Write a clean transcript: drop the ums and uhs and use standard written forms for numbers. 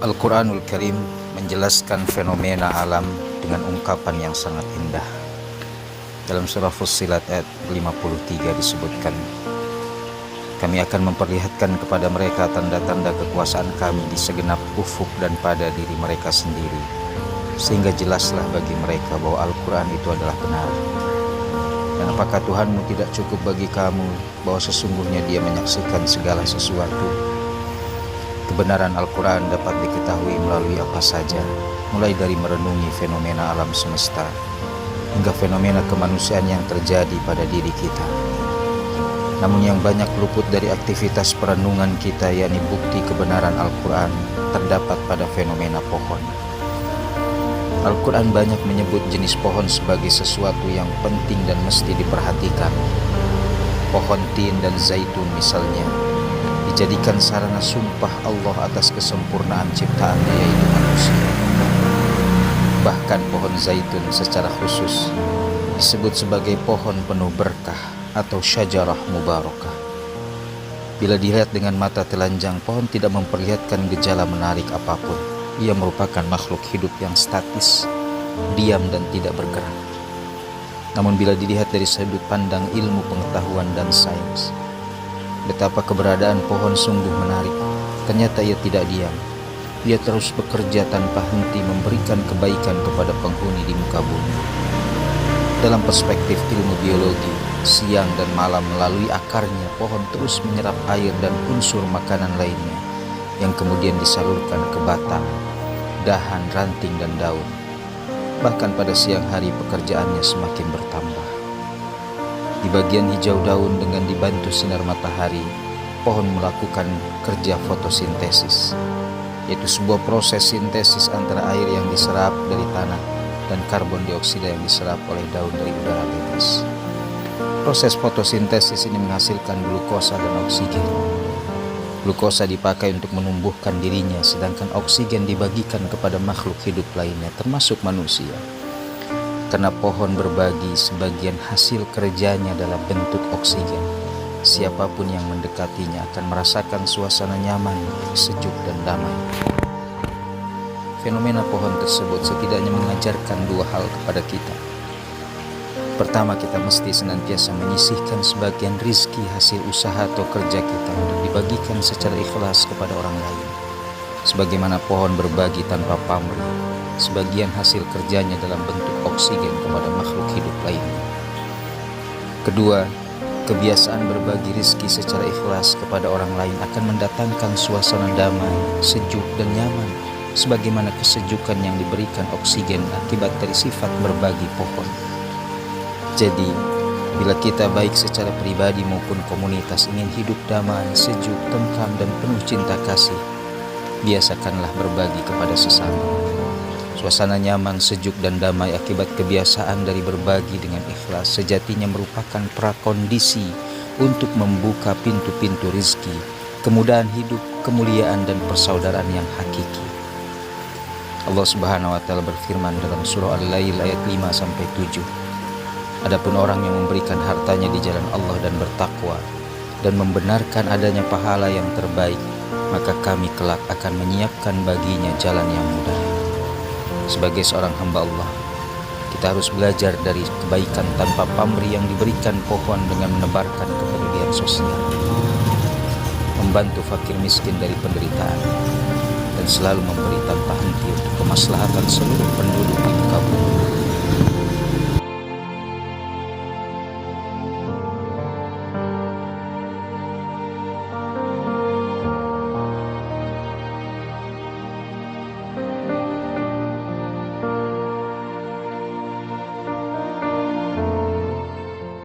Al-Quranul Karim menjelaskan fenomena alam dengan ungkapan yang sangat indah. Dalam surah Fussilat ayat 53 disebutkan, kami akan memperlihatkan kepada mereka tanda-tanda kekuasaan kami di segenap ufuk dan pada diri mereka sendiri, sehingga jelaslah bagi mereka bahwa Al-Quran itu adalah benar. Dan apakah Tuhanmu tidak cukup bagi kamu bahwa sesungguhnya Dia menyaksikan segala sesuatu? Kebenaran Al-Quran dapat diketahui melalui apa saja, mulai dari merenungi fenomena alam semesta hingga fenomena kemanusiaan yang terjadi pada diri kita. Namun yang banyak luput dari aktivitas perenungan kita, yakni bukti kebenaran Al-Quran, terdapat pada fenomena pohon. Al-Quran banyak menyebut jenis pohon sebagai sesuatu yang penting dan mesti diperhatikan. Pohon tin dan zaitun misalnya dijadikan sarana sumpah Allah atas kesempurnaan ciptaannya, yaitu manusia. Bahkan pohon zaitun secara khusus disebut sebagai pohon penuh berkah atau syajarah mubarakah. Bila dilihat dengan mata telanjang, pohon tidak memperlihatkan gejala menarik apapun. Ia merupakan makhluk hidup yang statis, diam dan tidak bergerak. Namun bila dilihat dari sudut pandang ilmu pengetahuan dan sains, betapa keberadaan pohon sungguh menarik. Ternyata ia tidak diam. Ia terus bekerja tanpa henti memberikan kebaikan kepada penghuni di muka bumi. Dalam perspektif ilmu biologi, siang dan malam melalui akarnya pohon terus menyerap air dan unsur makanan lainnya yang kemudian disalurkan ke batang, dahan, ranting dan daun. Bahkan pada siang hari pekerjaannya semakin bertambah. Di bagian hijau daun dengan dibantu sinar matahari, pohon melakukan kerja fotosintesis, yaitu sebuah proses sintesis antara air yang diserap dari tanah dan karbon dioksida yang diserap oleh daun dari udara bebas. Proses fotosintesis ini menghasilkan glukosa dan oksigen. Glukosa dipakai untuk menumbuhkan dirinya, sedangkan oksigen dibagikan kepada makhluk hidup lainnya, termasuk manusia. Karena pohon berbagi sebagian hasil kerjanya dalam bentuk oksigen, siapapun yang mendekatinya akan merasakan suasana nyaman, sejuk dan damai. Fenomena pohon tersebut setidaknya mengajarkan dua hal kepada kita. Pertama, kita mesti senantiasa menyisihkan sebagian rizki hasil usaha atau kerja kita untuk dibagikan secara ikhlas kepada orang lain. Sebagaimana pohon berbagi tanpa pamrih sebagian hasil kerjanya dalam bentuk oksigen kepada makhluk hidup lainnya. Kedua, kebiasaan berbagi rizki secara ikhlas kepada orang lain akan mendatangkan suasana damai, sejuk dan nyaman, sebagaimana kesejukan yang diberikan oksigen akibat dari sifat berbagi pohon. Jadi, bila kita baik secara pribadi maupun komunitas ingin hidup damai, sejuk, tentram dan penuh cinta kasih, biasakanlah berbagi kepada sesama. Suasana nyaman, sejuk dan damai akibat kebiasaan dari berbagi dengan ikhlas sejatinya merupakan prakondisi untuk membuka pintu-pintu rizki, kemudahan hidup, kemuliaan dan persaudaraan yang hakiki. Allah Subhanahu wa Ta'ala berfirman dalam surah Al-Lail ayat 5-7. Adapun orang yang memberikan hartanya di jalan Allah dan bertakwa dan membenarkan adanya pahala yang terbaik, maka kami kelak akan menyiapkan baginya jalan yang mudah. Sebagai seorang hamba Allah, kita harus belajar dari kebaikan tanpa pamrih yang diberikan pohon dengan menebarkan kepedulian sosial, membantu fakir miskin dari penderitaan, dan selalu memberi tanpa henti untuk kemaslahatan seluruh penduduk di muka bumi.